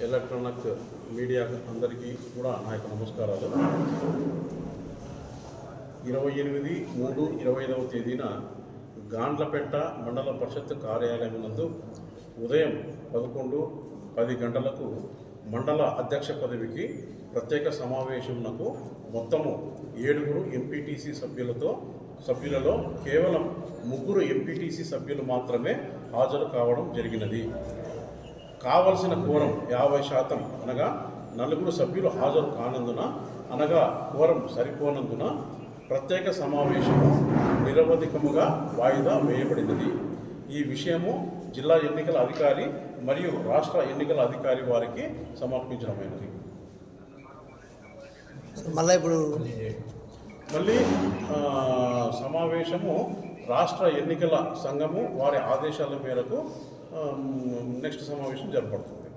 Electronic media అందరికీ కూడా నా యొక్క నమస్కారాలు. 28/3/25 తేదీన గాండ్లపేట మండల పరిషత్ కార్యాలయం నందు ఉదయం 11:10 గంటలకు మండల అధ్యక్ష పదవికి ప్రత్యేక సమావేశంకు మొత్తము 7 ఎంపీటీసీ సభ్యులలో కేవలం 3 ఎంపీటీసీ సభ్యులు మాత్రమే హాజరు కావడం జరిగినది. కావలసిన కోరం 50% అనగా 4 సభ్యులు హాజరు కానందున అనగా కోరం సరిపోనందున ప్రత్యేక సమావేశము నిరవధికముగా వాయిదా వేయబడినది. ఈ విషయము జిల్లా ఎన్నికల అధికారి మరియు రాష్ట్ర ఎన్నికల అధికారి వారికి సమర్పించడమైనది. మళ్ళీ సమావేశము రాష్ట్ర ఎన్నికల సంఘము వారి ఆదేశాల మేరకు నెక్స్ట్ సమావేశం జరపబడుతుంది.